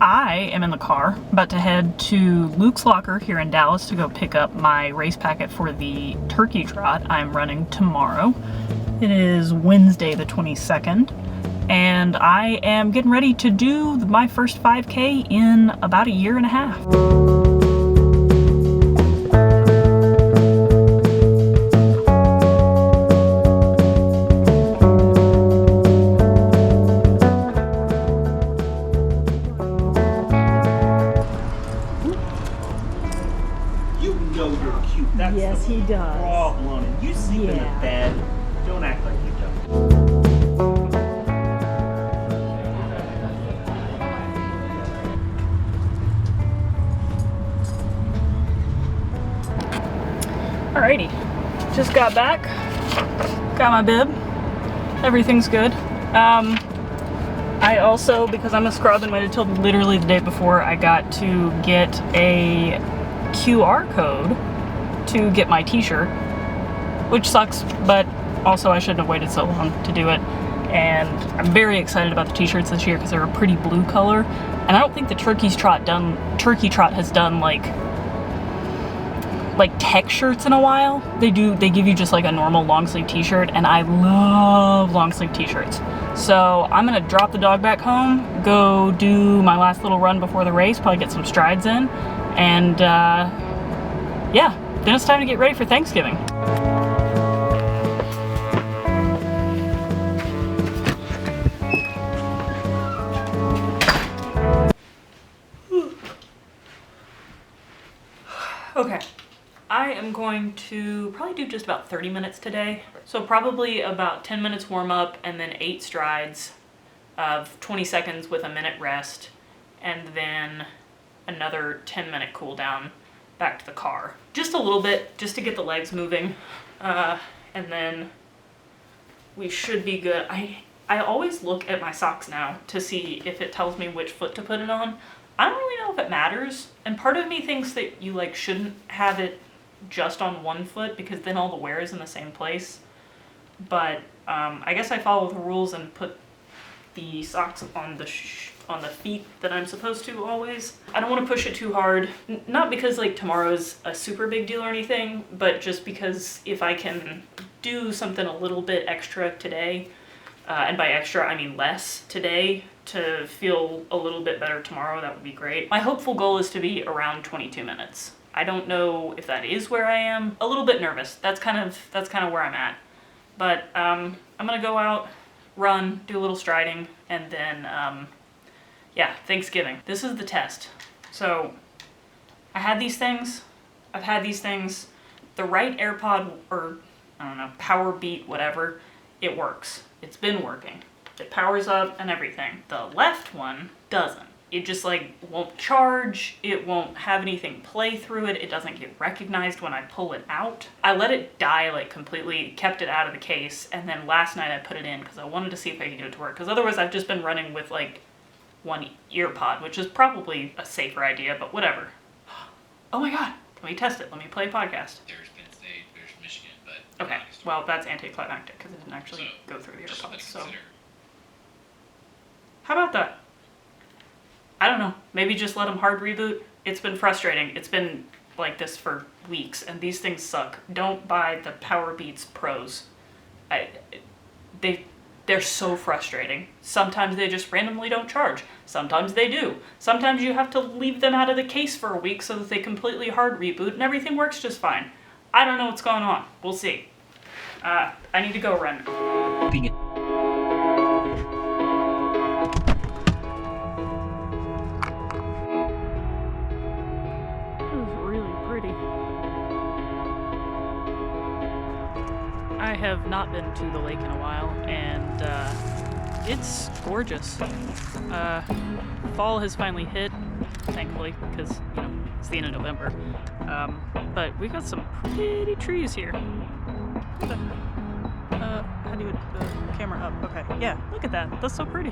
I am in the car, about to head to Luke's Locker here in Dallas to go pick up my race packet for the Turkey Trot I'm running tomorrow. It is Wednesday the 22nd, and I am getting ready to do my first 5K in about a year and a half. Yes, he does. Problem. You sleep in the bed. Don't act like you don't. Alrighty, just got back. Got my bib. Everything's good. I also, because I'm a scrub and waited till literally the day before, I got to get a QR code to get my t-shirt, which sucks, but also I shouldn't have waited so long to do it. And I'm very excited about the t-shirts this year because they're a pretty blue color, and I don't think the Turkey Trot has done like tech shirts in a while. They give you just like a normal long sleeve t-shirt, and I love long sleeve t-shirts. So I'm gonna drop the dog back home, go do my last little run before the race, probably get some strides in, and yeah, then it's time to get ready for Thanksgiving. Okay, I am going to probably do just about 30 minutes today. So probably about 10 minutes warm up and then 8 strides of 20 seconds with a minute rest, and then another 10-minute cool down back to the car. Just a little bit, just to get the legs moving, and then we should be good. I always look at my socks now to see if it tells me which foot to put it on. I don't really know if it matters, and part of me thinks that you shouldn't have it just on one foot because then all the wear is in the same place. But I guess I follow the rules and put the socks on the feet that I'm supposed to always. I don't want to push it too hard, not because tomorrow's a super big deal or anything, but just because if I can do something a little bit extra today, and by extra I mean less today, to feel a little bit better tomorrow, that would be great. My hopeful goal is to be around 22 minutes. I don't know if that is where I am. A little bit nervous. That's kind of where I'm at. But I'm gonna go out, run, do a little striding, and then yeah, Thanksgiving. This is the test. So I've had these things. The right AirPod, or I don't know, Power Beat, whatever, it works. It's been working. It powers up and everything. The left one doesn't. It just won't charge, it won't have anything play through it, it doesn't get recognized when I pull it out. I let it die completely, kept it out of the case, and then last night I put it in because I wanted to see if I could get it to work, because otherwise I've just been running with one ear pod, which is probably a safer idea, but whatever. Oh my god, let me test it, let me play a podcast. There's Penn State, there's Michigan, but... Okay, well that's anticlimactic because it didn't actually go through the AirPods, so... How about that? I don't know, maybe just let them hard reboot. It's been frustrating. It's been like this for weeks, and these things suck. Don't buy the Power Beats Pros. They're so frustrating. Sometimes they just randomly don't charge. Sometimes they do. Sometimes you have to leave them out of the case for a week so that they completely hard reboot and everything works just fine. I don't know what's going on. We'll see. I need to go run. I have not been to the lake in a while, and it's gorgeous. Fall has finally hit, thankfully, because, it's the end of November. But we got some pretty trees here. How do you put the camera up? Okay, yeah, look at that. That's so pretty.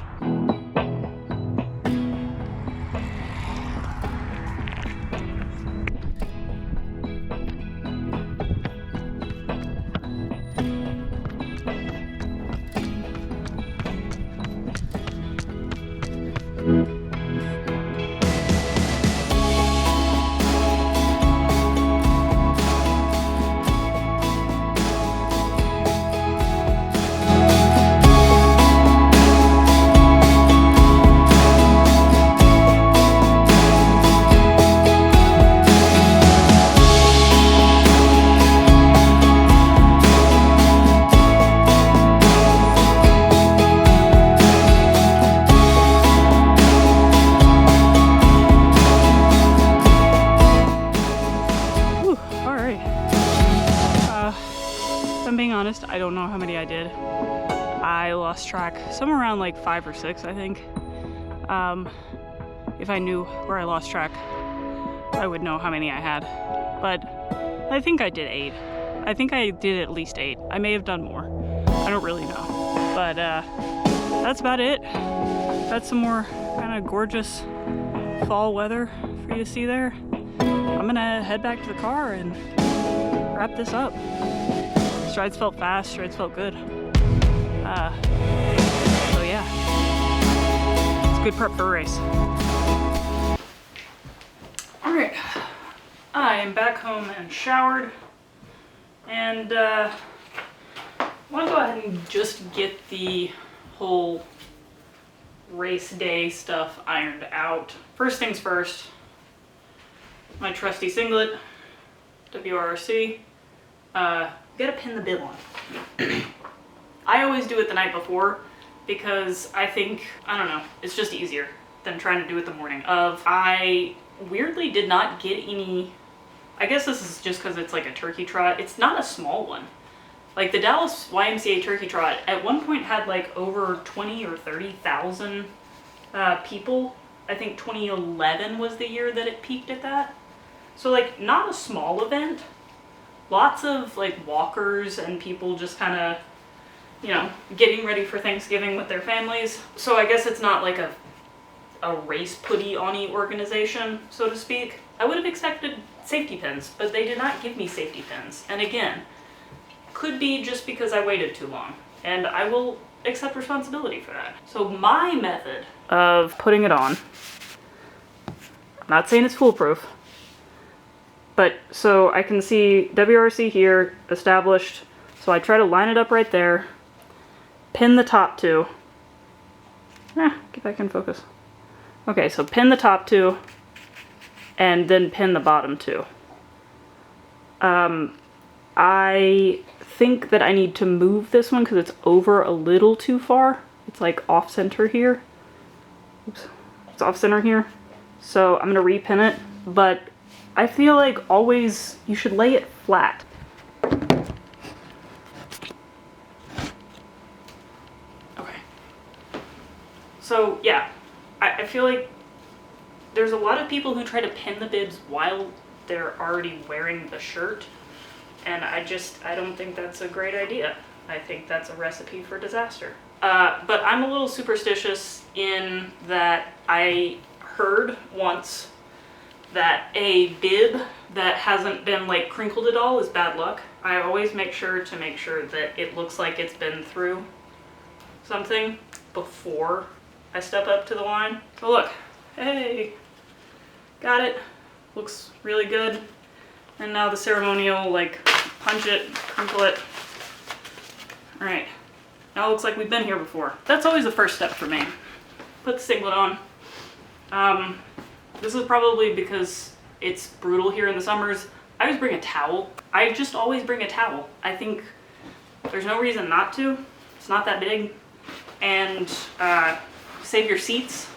lost track. Somewhere around like 5 or 6, I think. If I knew where I lost track, I would know how many I had. But I think I did 8. I think I did at least 8. I may have done more. I don't really know. But that's about it. That's some more kind of gorgeous fall weather for you to see there. I'm gonna head back to the car and wrap this up. Strides felt fast, strides felt good. So yeah, it's a good prep for a race. All right, I am back home and showered, and I want to go ahead and just get the whole race day stuff ironed out. First things first, my trusty singlet, WRC. Gotta pin the bib on. I always do it the night before because I think, I don't know, it's just easier than trying to do it the morning of. I weirdly did not get any, I guess this is just because it's like a turkey trot. It's not a small one. Like the Dallas YMCA Turkey Trot at one point had like over 20 or 30,000 people. I think 2011 was the year that it peaked at that. So like not a small event. Lots of like walkers and people just kind of, you know, getting ready for Thanksgiving with their families. So I guess it's not like a race putty-on-y organization, so to speak. I would have expected safety pins, but they did not give me safety pins. And again, could be just because I waited too long, and I will accept responsibility for that. So my method of putting it on, I'm not saying it's foolproof, but so I can see WRC here established, so I try to line it up right there, pin the top two. Get back in focus. Okay, so pin the top two, and then pin the bottom two. I think that I need to move this one because it's over a little too far. It's like off center here. Oops, it's off center here. So I'm gonna repin it, but I feel like always you should lay it flat. Okay. So yeah, I feel like there's a lot of people who try to pin the bibs while they're already wearing the shirt. And I don't think that's a great idea. I think that's a recipe for disaster. But I'm a little superstitious in that I heard once that a bib that hasn't been like crinkled at all is bad luck. I always make sure that it looks like it's been through something before I step up to the line. So look, hey, got it. Looks really good. And now the ceremonial, like, punch it, crinkle it. All right, now it looks like we've been here before. That's always the first step for me. Put the singlet on. This is probably because it's brutal here in the summers. I always bring a towel. I just always bring a towel. I think there's no reason not to. It's not that big. And save your seats.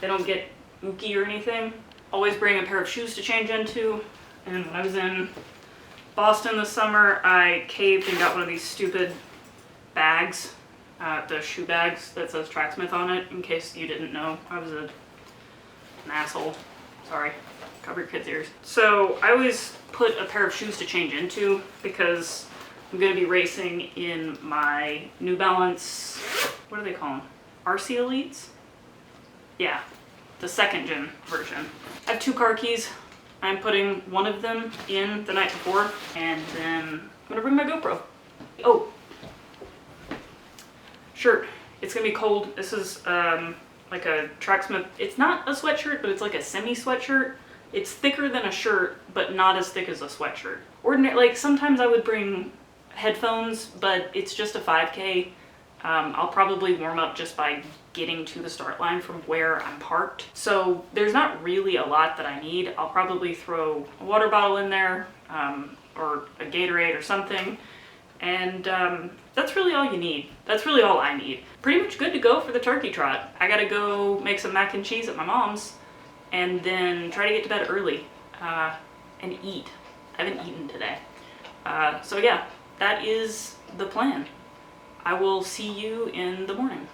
They don't get ooky or anything. Always bring a pair of shoes to change into. And when I was in Boston this summer, I caved and got one of these stupid bags, the shoe bags that says Tracksmith on it, in case you didn't know. I was an asshole. Sorry. Cover your kids' ears. So I always put a pair of shoes to change into because I'm going to be racing in my New Balance, what do they call them? RC Elites? Yeah, the second gen version. I have 2 car keys. I'm putting one of them in the night before, and then I'm gonna bring my GoPro. Oh, shirt. It's gonna be cold. This is like a Tracksmith. It's not a sweatshirt, but it's like a semi sweatshirt. It's thicker than a shirt, but not as thick as a sweatshirt. Like sometimes I would bring headphones, but it's just a 5K. I'll probably warm up just by getting to the start line from where I'm parked. So there's not really a lot that I need. I'll probably throw a water bottle in there, or a Gatorade or something. And that's really all you need. That's really all I need. Pretty much good to go for the turkey trot. I gotta go make some mac and cheese at my mom's and then try to get to bed early and eat. I haven't eaten today. So yeah, that is the plan. I will see you in the morning.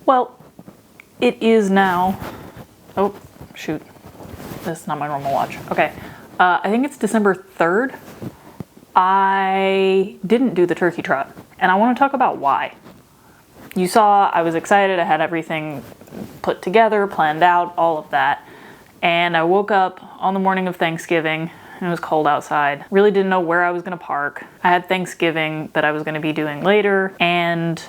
Well, it is now, oh, shoot. This is not my normal watch. Okay, I think it's December 3rd. I didn't do the turkey trot, and I want to talk about why. You saw I was excited, I had everything put together, planned out, all of that. And I woke up on the morning of Thanksgiving, and it was cold outside. Really didn't know where I was gonna park. I had Thanksgiving that I was gonna be doing later, and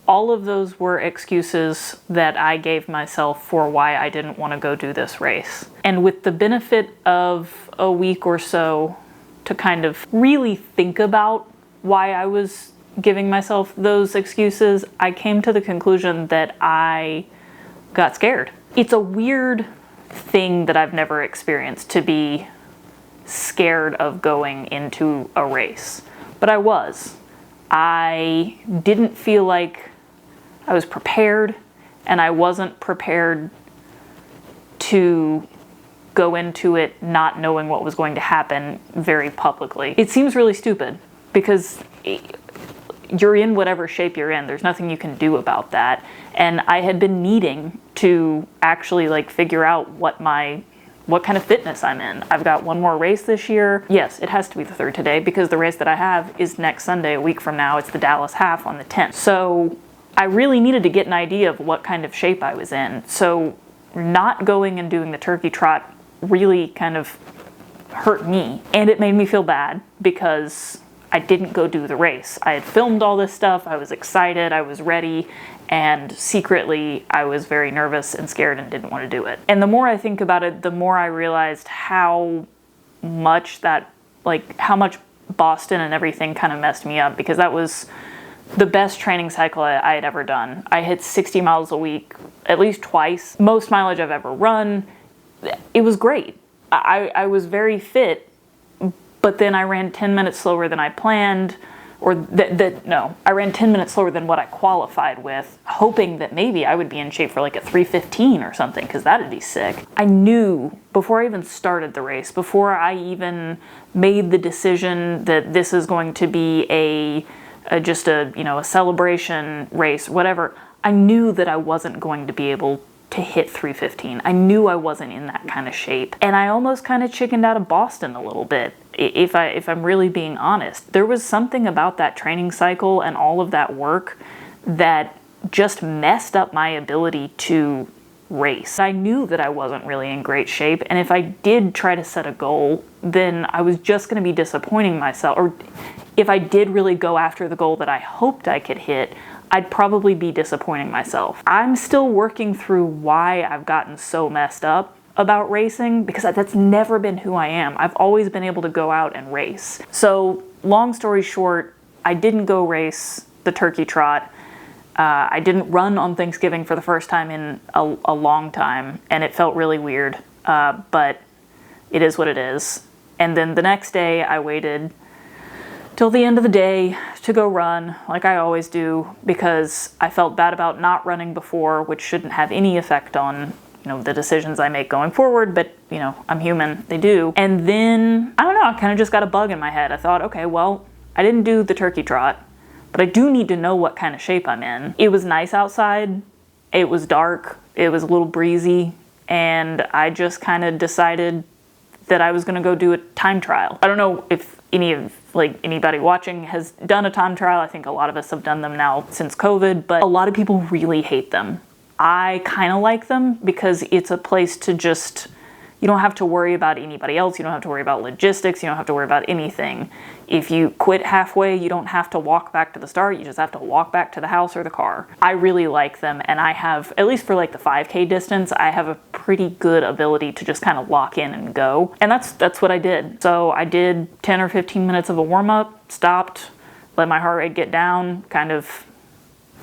all of those were excuses that I gave myself for why I didn't want to go do this race. And with the benefit of a week or so to kind of really think about why I was giving myself those excuses, I came to the conclusion that I got scared. It's a weird thing that I've never experienced, to be scared of going into a race. But I was. I didn't feel like I was prepared, and I wasn't prepared to go into it not knowing what was going to happen very publicly. It seems really stupid because you're in whatever shape you're in. There's nothing you can do about that. And I had been needing to actually like figure out what kind of fitness I'm in. I've got one more race this year. Yes, it has to be the 3rd today because the race that I have is next Sunday, a week from now. It's the Dallas half on the 10th. So I really needed to get an idea of what kind of shape I was in. So not going and doing the turkey trot really kind of hurt me. And it made me feel bad because I didn't go do the race. I had filmed all this stuff, I was excited, I was ready, and secretly I was very nervous and scared and didn't want to do it. And the more I think about it, the more I realized how much how much Boston and everything kind of messed me up, because that was the best training cycle I had ever done. I hit 60 miles a week, at least twice, most mileage I've ever run. It was great. I was very fit, but then I ran 10 minutes slower than I planned, I ran 10 minutes slower than what I qualified with, hoping that maybe I would be in shape for like a 3:15 or something, because that'd be sick. I knew before I even started the race, before I even made the decision that this is going to be a celebration race, whatever, I knew that I wasn't going to be able to hit 3:15. I knew I wasn't in that kind of shape. And I almost kind of chickened out of Boston a little bit, if I'm really being honest. There was something about that training cycle and all of that work that just messed up my ability to race. I knew that I wasn't really in great shape, and if I did try to set a goal, then I was just going to be disappointing myself. Or if I did really go after the goal that I hoped I could hit, I'd probably be disappointing myself. I'm still working through why I've gotten so messed up about racing, because that's never been who I am. I've always been able to go out and race. So long story short, I didn't go race the turkey trot. I didn't run on Thanksgiving for the first time in a long time, and it felt really weird, but it is what it is. And then the next day I waited till the end of the day to go run, like I always do, because I felt bad about not running before, which shouldn't have any effect on the decisions I make going forward, but I'm human, they do. And then, I don't know, I kind of just got a bug in my head. I thought, okay, well, I didn't do the turkey trot, but I do need to know what kind of shape I'm in. It was nice outside, it was dark, it was a little breezy, and I just kind of decided that I was gonna go do a time trial. I don't know if anybody watching has done a time trial. I think a lot of us have done them now since COVID, but a lot of people really hate them. I kind of like them because it's a place to just, you don't have to worry about anybody else. You don't have to worry about logistics. You don't have to worry about anything. If you quit halfway, you don't have to walk back to the start. You just have to walk back to the house or the car. I really like them, and I have, at least for like the 5K distance, I have a pretty good ability to just kind of lock in and go. And that's what I did. So I did 10 or 15 minutes of a warm-up, stopped, let my heart rate get down, kind of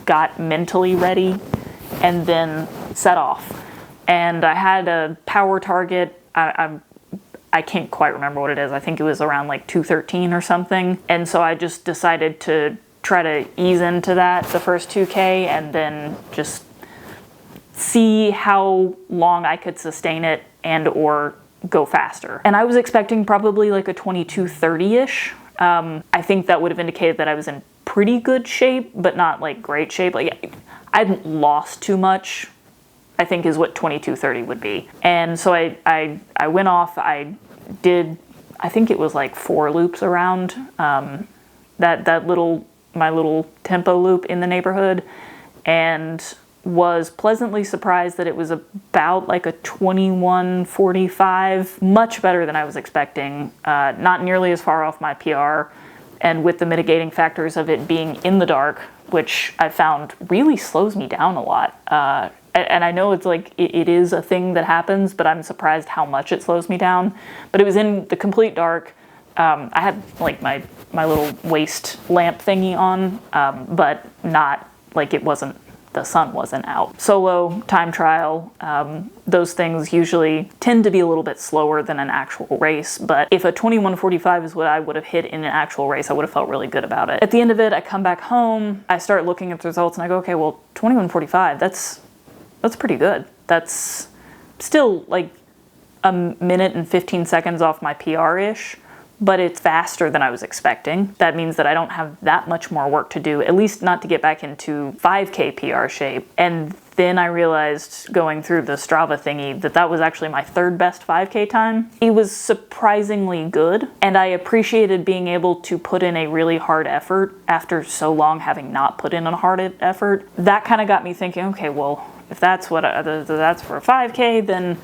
got mentally ready, and then set off. And I had a power target. I can't quite remember what it is. I think it was around like 213 or something. And so I just decided to try to ease into that the first 2K and then just see how long I could sustain it and or go faster. And I was expecting probably like a 22:30-ish. I think that would have indicated that I was in pretty good shape, but not like great shape. Like I hadn't lost too much, I think is what 22:30 would be. And so I went off, I did, I think it was like 4 loops around my little tempo loop in the neighborhood, and was pleasantly surprised that it was about like a 21:45, much better than I was expecting, not nearly as far off my PR, and with the mitigating factors of it being in the dark, which I found really slows me down a lot. And I know it's like, it is a thing that happens, but I'm surprised how much it slows me down. But it was in the complete dark. I had like my little waist lamp thingy on, but not like the sun wasn't out. Solo, time trial, those things usually tend to be a little bit slower than an actual race, but if a 21:45 is what I would have hit in an actual race, I would have felt really good about it. At the end of it, I come back home, I start looking at the results, and I go, okay, well, 21:45, that's pretty good. That's still like a minute and 15 seconds off my PR-ish, but it's faster than I was expecting. That means that I don't have that much more work to do, at least not to get back into 5K PR shape. And then I realized, going through the Strava thingy, that was actually my 3rd best 5K time. It was surprisingly good, and I appreciated being able to put in a really hard effort after so long having not put in a hard effort. That kind of got me thinking, okay, well, if that's that's for a 5K, then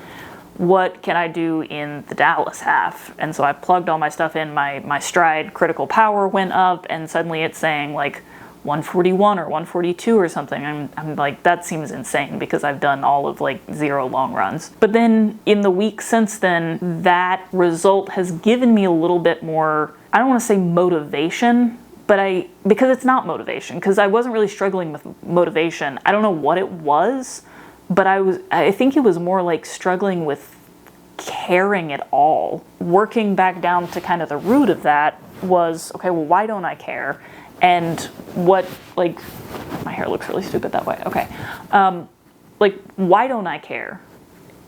what can I do in the Dallas half? And so I plugged all my stuff in, my stride critical power went up, and suddenly it's saying like 141 or 142 or something. I'm like, that seems insane because I've done all of like 0 long runs. But then in the week since then, that result has given me a little bit more, I don't want to say motivation, but because it's not motivation, because I wasn't really struggling with motivation. I don't know what it was, but I think it was more like struggling with caring at all. Working back down to kind of the root of that was, okay, well, why don't I care? And what, like, my hair looks really stupid that way. Okay. Like, why don't I care?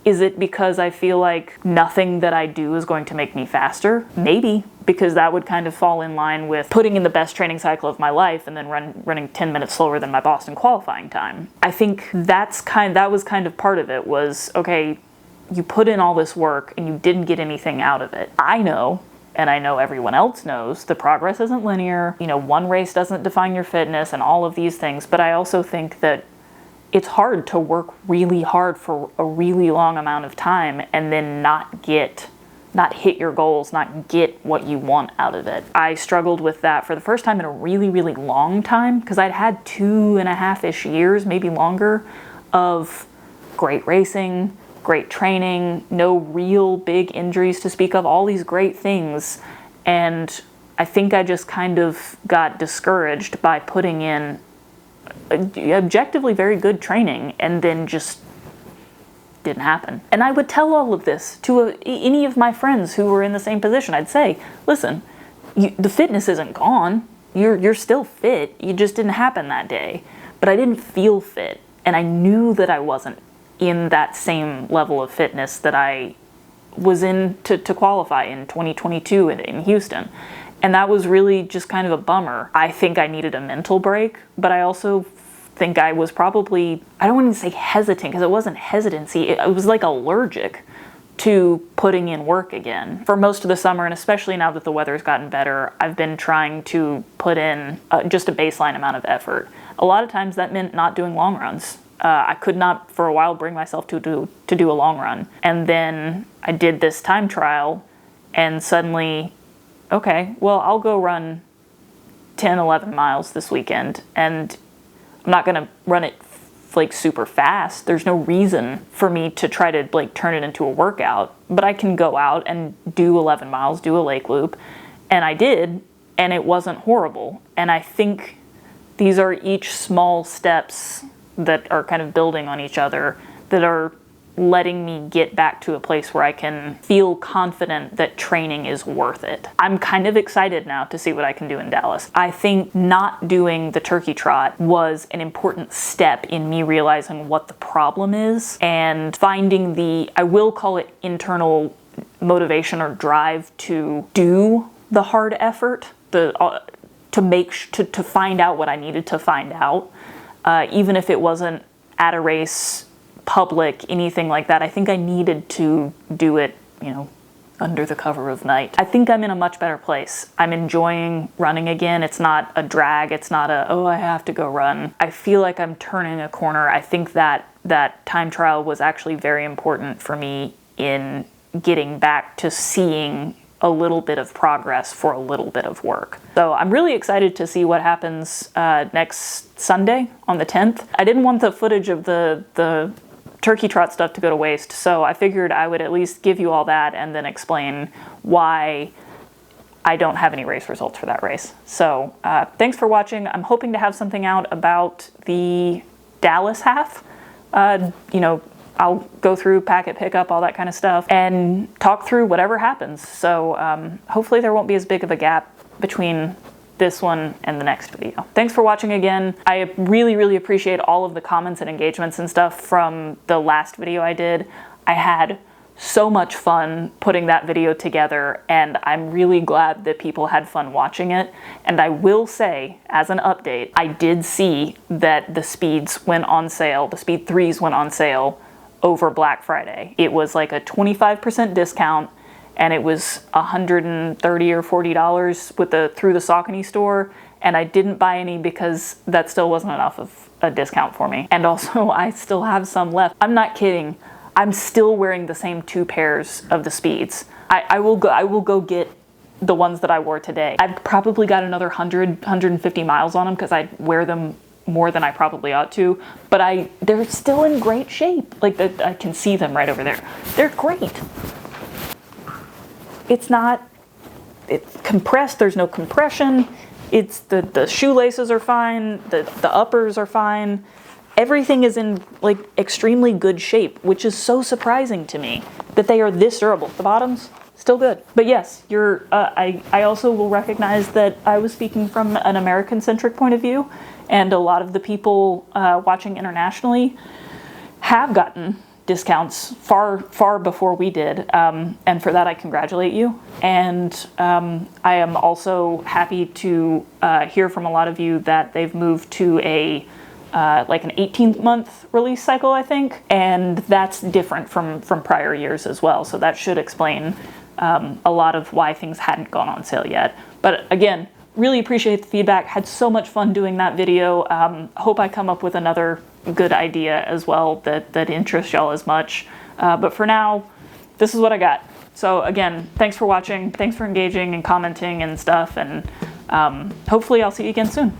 Is it because I feel like nothing that I do is going to make me faster? Maybe, because that would kind of fall in line with putting in the best training cycle of my life and then running 10 minutes slower than my Boston qualifying time. I think that was kind of part of it, was, okay, you put in all this work and you didn't get anything out of it. I know, and I know everyone else knows, the progress isn't linear. You know, one race doesn't define your fitness and all of these things, but I also think that it's hard to work really hard for a really long amount of time and then not hit your goals, not get what you want out of it. I struggled with that for the first time in a really, really long time, because I'd had 2.5-ish years, maybe longer, of great racing, great training, no real big injuries to speak of, all these great things. And I think I just kind of got discouraged by putting in objectively very good training, and then just didn't happen. And I would tell all of this to any of my friends who were in the same position. I'd say, listen, the fitness isn't gone. You're still fit. You just didn't happen that day. But I didn't feel fit, and I knew that I wasn't in that same level of fitness that I was in to qualify in 2022 in Houston. And that was really just kind of a bummer. I think I needed a mental break, but I also think I was probably, I don't want to say hesitant, because it wasn't hesitancy. It was like allergic to putting in work again. For most of the summer, and especially now that the weather's gotten better, I've been trying to put in just a baseline amount of effort. A lot of times that meant not doing long runs. I could not, for a while, bring myself to do a long run. And then I did this time trial, and suddenly, okay, well, I'll go run 10, 11 miles this weekend, and I'm not going to run it like super fast. There's no reason for me to try to like turn it into a workout, but I can go out and do 11 miles, do a lake loop. And I did, and it wasn't horrible. And I think these are each small steps that are kind of building on each other, that are letting me get back to a place where I can feel confident that training is worth it. I'm kind of excited now to see what I can do in Dallas. I think not doing the Turkey Trot was an important step in me realizing what the problem is and finding I will call it internal motivation or drive to do the hard effort, to find out what I needed to find out, even if it wasn't at a race, public, anything like that. I think I needed to do it, under the cover of night. I think I'm in a much better place. I'm enjoying running again. It's not a drag. It's not I have to go run. I feel like I'm turning a corner. I think that time trial was actually very important for me in getting back to seeing a little bit of progress for a little bit of work. So I'm really excited to see what happens next Sunday on the 10th. I didn't want the footage of the Turkey Trot stuff to go to waste, so I figured I would at least give you all that and then explain why I don't have any race results for that race. So thanks for watching. I'm hoping to have something out about the Dallas half. I'll go through packet pickup, all that kind of stuff, and talk through whatever happens. So hopefully there won't be as big of a gap between this one and the next video. Thanks for watching again. I really, really appreciate all of the comments and engagements and stuff from the last video I did. I had so much fun putting that video together, and I'm really glad that people had fun watching it. And I will say, as an update, I did see that the speeds went on sale, the Speed 3s went on sale over Black Friday. It was like a 25% discount, and it was $130 or $40 through the Saucony store, and I didn't buy any because that still wasn't enough of a discount for me. And also, I still have some left. I'm not kidding. I'm still wearing the same 2 pairs of the Speeds. I will go get the ones that I wore today. I've probably got another 150 miles on them because I wear them more than I probably ought to, but they're still in great shape. Like, I can see them right over there. They're great. It's compressed, there's no compression. It's the shoelaces are fine, the uppers are fine. Everything is in like extremely good shape, which is so surprising to me that they are this durable. The bottoms, still good. But yes, I also will recognize that I was speaking from an American-centric point of view, and a lot of the people watching internationally have gotten discounts far before we did, and for that I congratulate you. And I am also happy to hear from a lot of you that they've moved to like an 18-month release cycle, I think, and that's different from prior years as well. So that should explain a lot of why things hadn't gone on sale yet. But again, really appreciate the feedback. Had so much fun doing that video. Hope I come up with another good idea as well that interests y'all as much. But for now, this is what I got. So again, thanks for watching. Thanks for engaging and commenting and stuff. And hopefully I'll see you again soon.